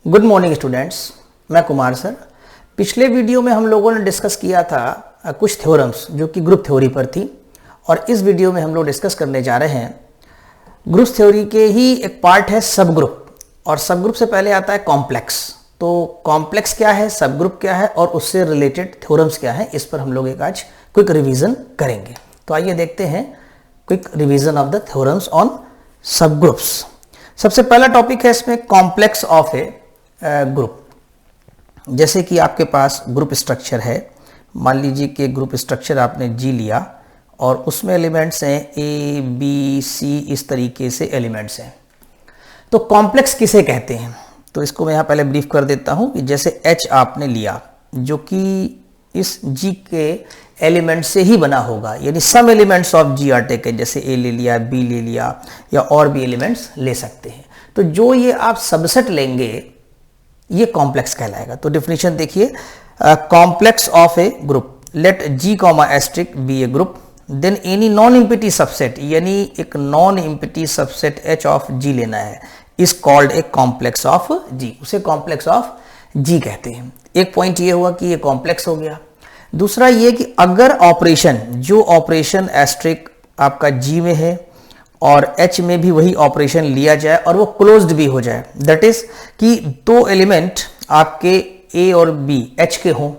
Good morning students, मैं Kumar sir. पिछले video में हम लोगों ने डिस्कस किया था कुछ थ्योरम्स जो कि ग्रुप थ्योरी पर थी, और इस वीडियो में हम लोग डिस्कस करने जा रहे हैं ग्रुप थ्योरी के ही एक पार्ट है सब ग्रुप। और सब ग्रुप से पहले आता है कॉम्प्लेक्स। तो कॉम्प्लेक्स क्या है, सब ग्रुप क्या है और उससे रिलेटेड थ्योरम्स क्या है, इस पर हम लोग एक आज क्विक रिवीजन करेंगे। तो आइए देखते हैं quick revision of the theorems on सब ग्रुप्स। सबसे पहला टॉपिक है इसमें कॉम्प्लेक्स ऑफ ए ग्रुप। जैसे कि आपके पास ग्रुप स्ट्रक्चर है, मान लीजिए कि ग्रुप स्ट्रक्चर आपने जी लिया और उसमें एलिमेंट्स हैं ए बी सी, इस तरीके से एलिमेंट्स हैं। तो कॉम्प्लेक्स किसे कहते हैं, तो इसको मैं यहाँ पहले ब्रीफ कर देता हूँ कि जैसे एच आपने लिया जो कि इस जी के एलिमेंट से ही बना होगा, यानी some elements of G are taken, जैसे ए ले लिया, बी ले लिया या और भी एलिमेंट्स ले सकते हैं। तो जो ये आप सबसेट लेंगे ये कॉम्प्लेक्स कहलाएगा। तो डेफिनेशन देखिए, complex of a group, let G comma asterisk be a group, then any non empty subset, यानी एक non empty subset H of G लेना है, is called a complex of G, उसे कॉम्प्लेक्स ऑफ जी कहते हैं। एक point ये हुआ कि ये कॉम्प्लेक्स हो गया। दूसरा ये कि अगर ऑपरेशन, जो ऑपरेशन एस्ट्रिक आपका जी में है और H में भी वही ऑपरेशन लिया जाए और वो क्लोज्ड भी हो जाए, दैट इज कि दो एलिमेंट आपके A और B H के हों,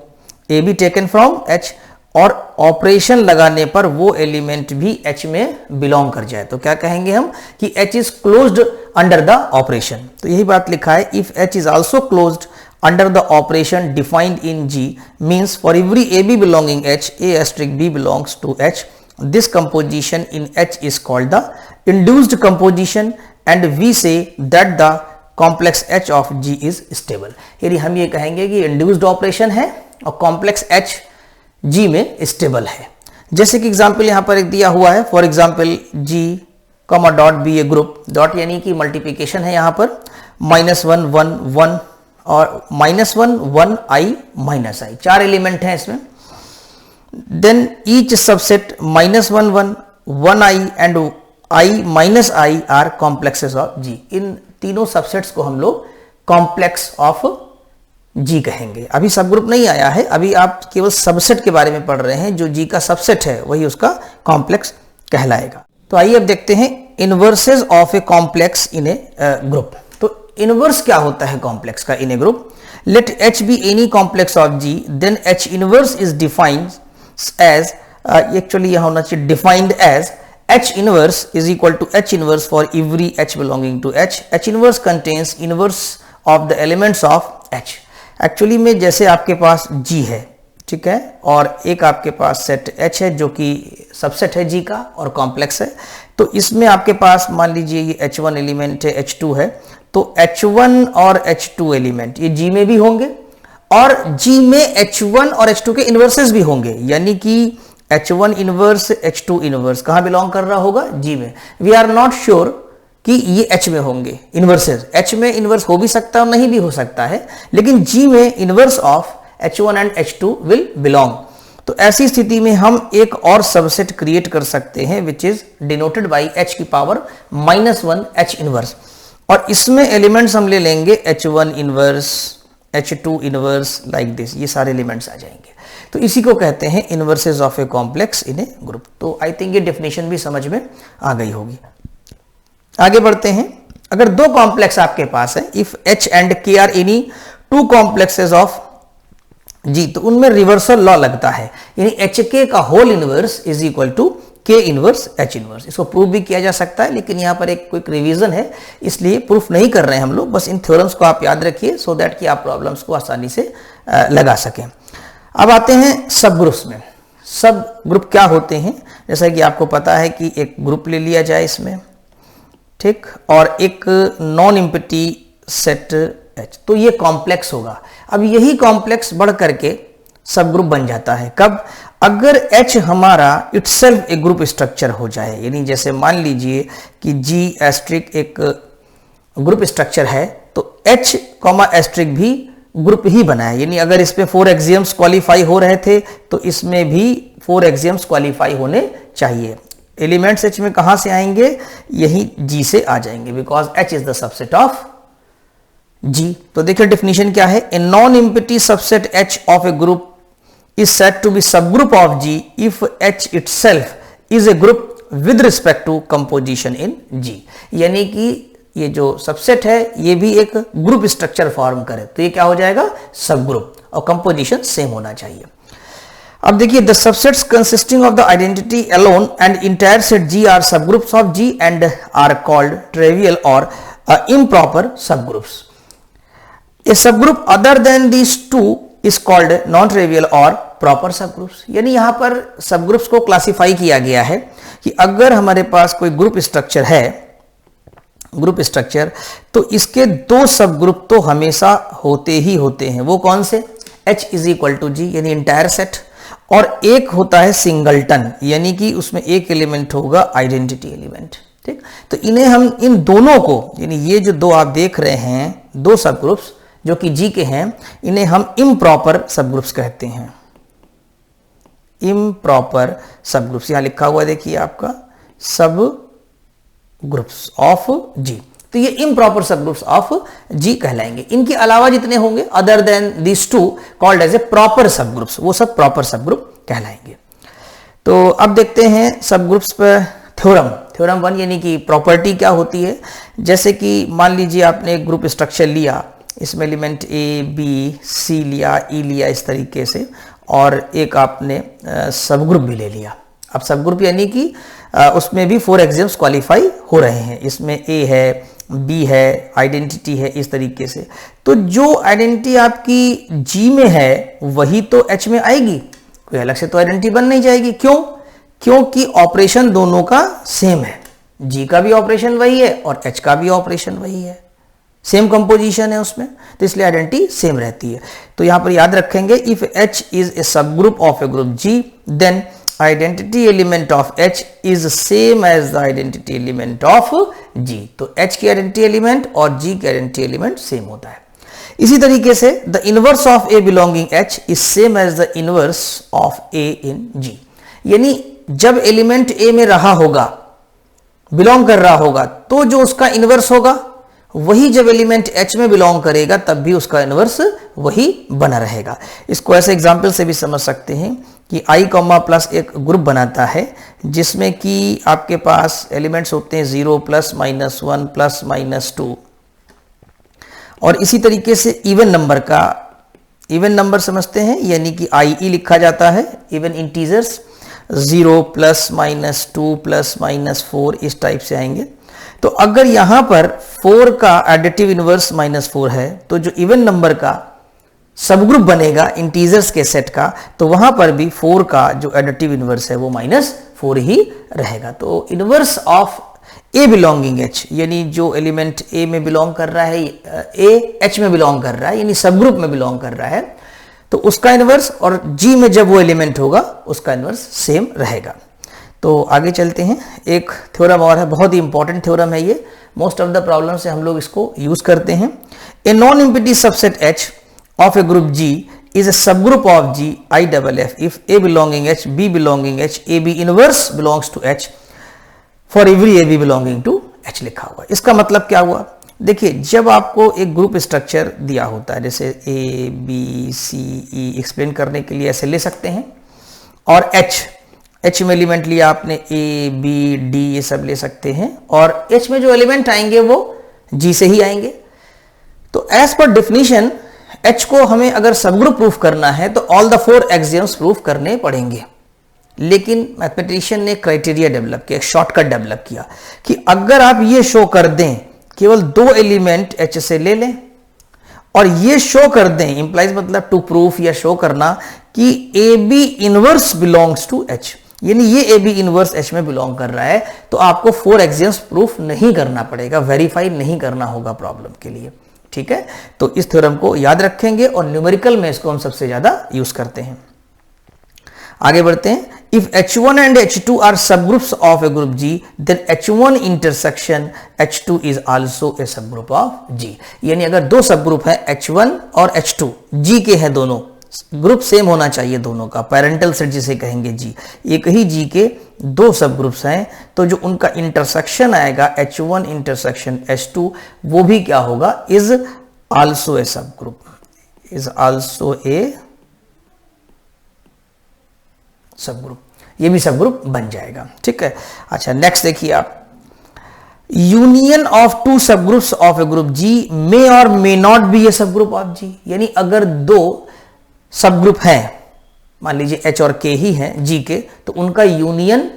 A भी टेकन फ्रॉम H, और ऑपरेशन लगाने पर वो एलिमेंट भी H में बिलोंग कर जाए, तो क्या कहेंगे हम कि H is closed under the operation. तो यही बात लिखा है, if H is also closed under the operation defined in G, means for every AB belonging H, A asterisk B belongs to H. This composition in H is called the induced composition, and we say that the complex H of G is stable. यानी हम ये कहेंगे कि induced operation है और complex H G में stable है। जैसे कि एग्जाम्पल यहाँ पर एक दिया हुआ है, for example G comma dot be a group, dot यानी कि मल्टीप्लीकेशन है यहाँ पर, -1 1 1 और -1 1 i माइनस आई, चार एलिमेंट हैं इसमें। Then each subset -1 1 1 i and i minus i are complexes of G. इन तीनों सबसेट्स को हम लोग कॉम्प्लेक्स ऑफ G कहेंगे। अभी सब ग्रुप नहीं आया है, अभी आप केवल सबसेट के बारे में पढ़ रहे हैं। जो G का सबसेट है वही उसका कॉम्प्लेक्स कहलाएगा। तो आइए अब देखते हैं inverses of a complex in a group. तो इनवर्स क्या होता है कॉम्प्लेक्स का in a group? Let H be any complex of G, then H inverse is defined as actually यहाँ होना चाहिए defined as H inverse is equal to H inverse for every H belonging to H. H inverse contains inverse of the elements of H. Actually में जैसे आपके पास G है, ठीक है, और एक आपके पास सेट H है जो कि सबसेट है G का और कॉम्प्लेक्स है। तो इसमें आपके पास मान लीजिए ये H1 एलिमेंट है, H2 है, तो H1 और H2 एलिमेंट ये G में भी होंगे और G में H1 और H2 के इन्वर्सेस भी होंगे, यानी कि H1 इनवर्स H2 इनवर्स कहाँ बिलोंग कर रहा होगा? G में। वी आर नॉट श्योर कि ये H में होंगे इनवर्सेस, H में इनवर्स हो भी सकता है और नहीं भी हो सकता है, लेकिन G में inverse of H1 and H2 will belong. तो ऐसी स्थिति में हम एक और सबसेट क्रिएट कर सकते हैं which is denoted by H की पावर -1 H इनवर्स, और इसमें एलिमेंट्स हम ले लेंगे H1 inverse, H2 inverse, like this, ये सारे एलिमेंट्स आ जाएंगे। तो इसी को कहते हैं inverses of a complex in a group. तो आई थिंक ये डेफिनेशन भी समझ में आ गई होगी। आगे बढ़ते हैं। अगर दो कॉम्प्लेक्स आपके पास है, if H and K are any two complexes of G, तो उनमें रिवर्सल लॉ लगता है, यानी HK का whole inverse is equal to K inverse H inverse. इसको प्रूफ भी किया जा सकता है, लेकिन यहाँ पर एक क्विक रिवीजन है इसलिए प्रूफ नहीं कर रहे हैं हम लोग, बस इन थ्योरम्स को आप याद रखिए सो दैट कि आप प्रॉब्लम्स को आसानी से लगा सकें। अब आते हैं सब ग्रुप्स में। सब ग्रुप क्या होते हैं? जैसा कि आपको पता है कि एक ग्रुप ले लिया जाए इसमें, ठीक, और एक नॉन इम्पिटी सेट H, तो ये कॉम्प्लेक्स होगा। अब यही कॉम्प्लेक्स बढ़ करके सब ग्रुप बन जाता है। कब? अगर H हमारा इटसेल्फ एक ग्रुप स्ट्रक्चर हो जाए, यानी जैसे मान लीजिए कि G एस्ट्रिक एक ग्रुप स्ट्रक्चर है, तो H कॉमा एस्ट्रिक भी ग्रुप ही बना है, यानी अगर इसमें 4 एक्सियम्स क्वालिफाई हो रहे थे तो इसमें भी 4 एक्सियम्स क्वालिफाई होने चाहिए। एलिमेंट्स H में कहां से आएंगे? यही G से आ जाएंगे, because H is the subset of G. तो देखिए डिफिनीशन क्या है, a non empty subset H of a group is said to be subgroup of G if H itself is a group with respect to composition in G। यानी कि ये जो subset है ये भी एक ग्रुप स्ट्रक्चर फॉर्म करे तो ये क्या हो जाएगा, सब ग्रुप, और कंपोजिशन सेम होना चाहिए। अब देखिए the subsets consisting of the identity alone and entire set G are subgroups of G and are called trivial और improper subgroups. A subgroup other than these two is called non trivial और proper subgroups. यानी यहां पर सबग्रुप्स को classify किया गया है कि अगर हमारे पास कोई ग्रुप स्ट्रक्चर है, ग्रुप स्ट्रक्चर, तो इसके दो सबग्रुप तो हमेशा होते ही होते हैं। वो कौन से, H is equal to G यानी इंटायर सेट, और एक होता है सिंगलटन यानी कि उसमें एक एलिमेंट होगा आइडेंटिटी एलिमेंट। ठीक, तो इन्हें हम इन दोनों को, यानी ये जो दो आप देख रहे हैं दो सबग्रुप्स जो कि G के हैं, इन्हें हम इम्प्रॉपर सबग्रुप्स कहते हैं। इम्प्रॉपर सबग्रुप्स यहां लिखा हुआ देखिए आपका, सब ग्रुप्स ऑफ G, तो ये इम्प्रॉपर सबग्रुप्स ऑफ G कहलाएंगे। इनके अलावा जितने होंगे other than this two called as a proper subgroups, वो सब प्रॉपर सबग्रुप कहलाएंगे। तो अब देखते हैं सबग्रुप्स पर थ्योरम। थ्योरम 1 यानी कि प्रॉपर्टी क्या होती है। जैसे कि मान लीजिए आपने एक ग्रुप स्ट्रक्चर लिया, इसमें एलिमेंट A, B, C लिया, E लिया इस तरीके से, और एक आपने सब ग्रुप भी ले लिया। अब सब ग्रुप यानी कि उसमें भी 4 एक्सियम्स क्वालिफाई हो रहे हैं, इसमें A है, B है, आइडेंटिटी है, इस तरीके से। तो जो आइडेंटिटी आपकी G में है वही तो H में आएगी, कोई अलग से तो आइडेंटिटी बन नहीं जाएगी। क्यों? क्योंकि ऑपरेशन दोनों का सेम है, G का भी ऑपरेशन वही है और H का भी ऑपरेशन वही है, सेम कंपोजिशन है उसमें, तो इसलिए आइडेंटिटी सेम रहती है। तो यहां पर याद रखेंगे, if H is a subgroup of a group G then identity element of H is same as the identity element of G। तो H की आइडेंटिटी एलिमेंट और G की आइडेंटिटी एलिमेंट सेम होता है। इसी तरीके से the inverse of A belonging H is same as the inverse of A in G। यानी जब एलिमेंट A में रहा होगा, बिलोंग कर रहा होगा, तो जो उसका इनवर्स होगा वही जब एलिमेंट H में बिलोंग करेगा तब भी उसका इनवर्स वही बना रहेगा। इसको ऐसे एग्जांपल से भी समझ सकते हैं कि i कॉमा प्लस एक ग्रुप बनाता है जिसमें कि आपके पास एलिमेंट्स होते हैं 0 प्लस माइनस 1 प्लस माइनस 2, और इसी तरीके से इवन नंबर का, इवन नंबर समझते हैं यानी कि IE लिखा जाता है, even integers 0 plus minus 2 plus minus 4 इस टाइप से आएंगे। तो अगर यहां पर 4 का एडिटिव इनवर्स -4 है तो जो इवन नंबर का सबग्रुप बनेगा इंटीजर्स के सेट का, तो वहां पर भी 4 का जो एडिटिव इनवर्स है वो -4 ही रहेगा। तो inverse of A belonging H यानी जो एलिमेंट A में बिलोंग कर रहा है, A H में बिलोंग कर रहा है यानी सबग्रुप में बिलोंग कर रहा है, तो उसका इनवर्स और G में जब वो एलिमेंट होगा उसका इनवर्स सेम रहेगा। तो आगे चलते हैं, एक थ्योरम और है, बहुत ही इंपॉर्टेंट थ्योरम है ये, मोस्ट ऑफ द प्रॉब्लम से हम लोग इसको यूज करते हैं। A non empty subset H of a group G is a subgroup of G IFF if A belonging H, B belonging H, AB inverse belongs to H for every AB belonging to H लिखा हुआ। इसका मतलब क्या हुआ, देखिए जब आपको एक ग्रुप स्ट्रक्चर दिया होता है, जैसे A, B, C, E explain करने के लिए ऐसे ले सकते हैं, और H में एलिमेंट लिया आपने A, B, D ये सब ले सकते हैं, और H में जो एलिमेंट आएंगे वो G से ही आएंगे। तो एज पर डेफिनेशन H को हमें अगर सबग्रुप प्रूफ करना है तो ऑल द 4 एक्सियम्स प्रूफ करने पड़ेंगे। लेकिन मैथमेटिशियन ने क्राइटेरिया डेवलप किया, एक शॉर्टकट डेवलप किया कि अगर आप ये शो कर दें केवल 2 एलिमेंट H से ले लें और ये शो कर दें, इंप्लाइज मतलब टू प्रूफ या शो करना कि AB inverse belongs to H, यानी ये AB इनवर्स H में बिलोंग कर रहा है, तो आपको 4 एक्सियम्स प्रूफ नहीं करना पड़ेगा, वेरीफाई नहीं करना होगा प्रॉब्लम के लिए। ठीक है, तो इस थ्योरम को याद रखेंगे और न्यूमेरिकल में इसको हम सबसे ज्यादा यूज करते हैं। आगे बढ़ते हैं, if H1 and H2 are subgroups of a group G then H1 intersection H2 is also a subgroup of G। यानी अगर 2 सबग्रुप है H1 और H2 G के हैं, दोनों ग्रुप सेम होना चाहिए दोनों का, पेरेंटल सेट जिसे कहेंगे G, एक ही G के 2 सब ग्रुप्स हैं, तो जो उनका इंटरसेक्शन आएगा H1 इंटरसेक्शन H2 वो भी क्या होगा, इज आल्सो ए सब ग्रुप, इज आल्सो ए सब ग्रुप, ये भी सब ग्रुप बन जाएगा। ठीक है, अच्छा नेक्स्ट देखिए आप, यूनियन ऑफ टू सब ग्रुप्स ऑफ ए ग्रुप जी मे और may not be A subgroup of जी। यानी अगर दो सब ग्रुप हैं, मान लीजिए एच और के ही हैं जी के, तो उनका यूनियन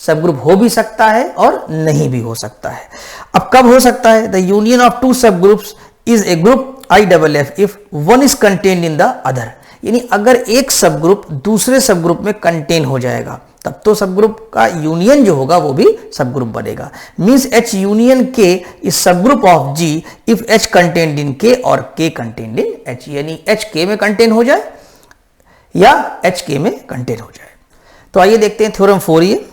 सब ग्रुप हो भी सकता है और नहीं भी हो सकता है। अब कब हो सकता है? द यूनियन ऑफ टू सब groups is a group IFF if one is contained in the other. यानी अगर एक सब ग्रुप दूसरे सब ग्रुप में कंटेन हो जाएगा तब तो सब ग्रुप का यूनियन जो होगा वो भी सब ग्रुप बनेगा। Means H union K is subgroup of G if H contained in K और K कंटेन्ड इन H। यानी H K में कंटेन हो जाए या H K में कंटेन हो जाए। तो आइए देखते हैं थ्योरम 4 ये,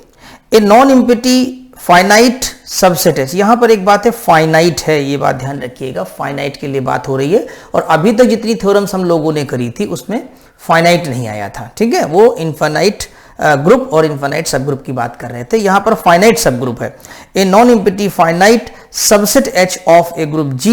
ए नॉन एम्प्टी फाइनाइट सबसेट है। यहां पर एक बात है, फाइनाइट है, ये बात ध्यान रखिएगा, फाइनाइट के लिए बात हो रही है। और अभी तक जितनी थ्योरम्स हम लोगों ने करी थी उसमें फाइनाइट नहीं आया था। ठीक है, वो इनफाइनाइट ग्रुप और इनफाइनाइट सब ग्रुप की बात कर रहे थे, यहां पर फाइनाइट सब ग्रुप है। A non empty finite subset H of a group G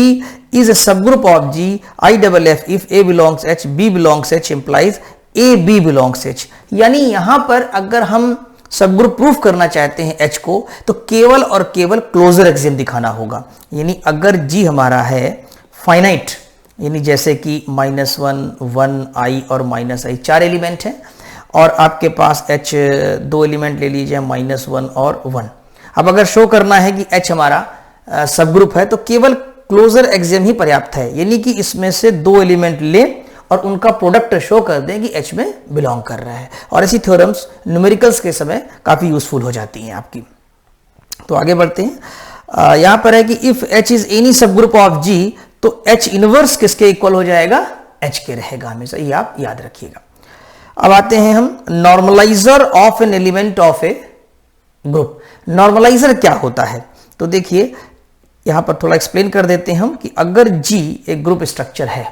is a subgroup of G IFF if A belongs H, B belongs H implies A B belongs H। यानी यहां पर अगर हम सब group proof करना चाहते हैं H को तो केवल और केवल क्लोजर एक्सियम दिखाना होगा। यानी अगर G हमारा है फाइनाइट, यानी जैसे कि -1, 1, I और -I 4 एलिमेंट हैं, और आपके पास H 2 एलिमेंट ले लीजिए -1 और 1। अब अगर शो करना है कि H हमारा सब ग्रुप है तो केवल क्लोजर एक्सियम ही पर्याप्त है। यानी कि इसमें से 2 एलिमेंट लें और उनका प्रोडक्ट शो कर दें कि H में बिलोंग कर रहा है। और ऐसी थ्योरम्स न्यूमेरिकल्स के समय काफी यूजफुल हो जाती हैं आपकी। तो आगे बढ़ते हैं, यहां पर है कि इफ H इज एनी सब ग्रुप ऑफ G तो H इनवर्स किसके इक्वल हो जाएगा? H के रहेगा हमेशा, ये आप याद रखिएगा। अब आते हैं हम normaliser of an element of a group. Normaliser क्या होता है? तो देखिए यहां पर थोड़ा एक्सप्लेन कर देते हैं हम कि अगर G एक ग्रुप स्ट्रक्चर है,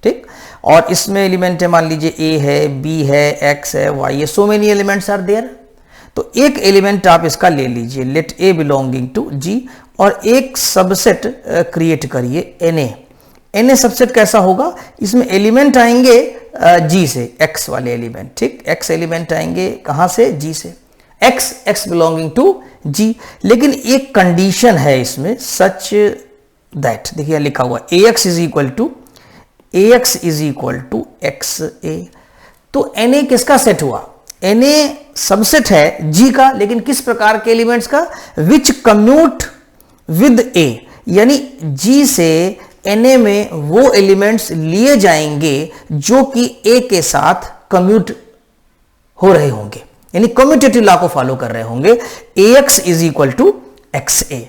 ठीक, और इसमें एलिमेंट है, मान लीजिए A है, B है, X है, Y है, so many elements are there. तो एक एलिमेंट आप इसका ले लीजिए, let A belonging to G, और एक सबसेट क्रिएट करिए Na। Na सबसेट कैसा होगा? इसमें एलिमेंट आएंगे G से, X वाले एलिमेंट, ठीक, X एलिमेंट आएंगे कहां से? G से, X बिलोंगिंग टू G। लेकिन एक कंडीशन है इसमें, सच दैट, देखिए लिखा हुआ AX is equal to XA। तो Na किसका सेट हुआ? Na सबसेट है G का, लेकिन किस प्रकार के एलिमेंट्स का? Which commute with A। यानी G से Na में वो एलिमेंट्स लिए जाएंगे जो कि A के साथ कम्यूट हो रहे होंगे, यानी कम्यूटेटिव लॉ को फॉलो कर रहे होंगे। AX is equal to XA।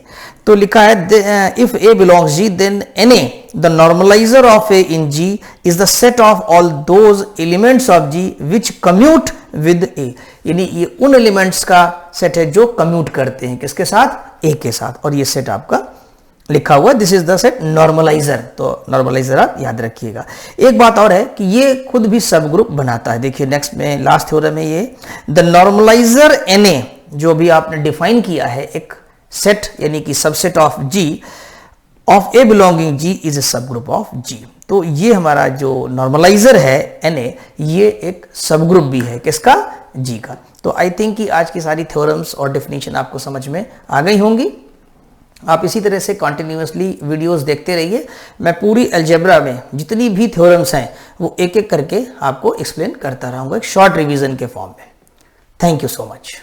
तो लिखा है if A belongs G then Na the normalizer of A in G is the set of all those elements of G which commute with A। यानी ये उन elements का set है जो commute करते हैं किसके साथ? A के साथ। और ये सेट आपका लिखा हुआ, this is the set normaliser. तो नॉर्मलाइजर आप याद रखिएगा। एक बात और है कि ये खुद भी सब ग्रुप बनाता है। देखिए नेक्स्ट में लास्ट थ्योरम है ये, द नॉर्मलाइजर Na जो भी आपने डिफाइन किया है एक सेट, यानी कि subset of G of A belonging G is a subgroup of G। तो ये हमारा जो नॉर्मलाइजर है Na, ये एक सब ग्रुप भी है किसका? G का। तो आई थिंक कि आज की सारी थ्योरम्स और डेफिनेशन आपको समझ में आ गई होंगी। आप इसी तरह से कॉन्टिन्यूसली वीडियोस देखते रहिए। मैं पूरी अलजेब्रा में जितनी भी थ्योरम्स हैं वो एक एक करके आपको एक्सप्लेन करता रहूंगा, एक शॉर्ट रिवीजन के फॉर्म में। Thank you so much.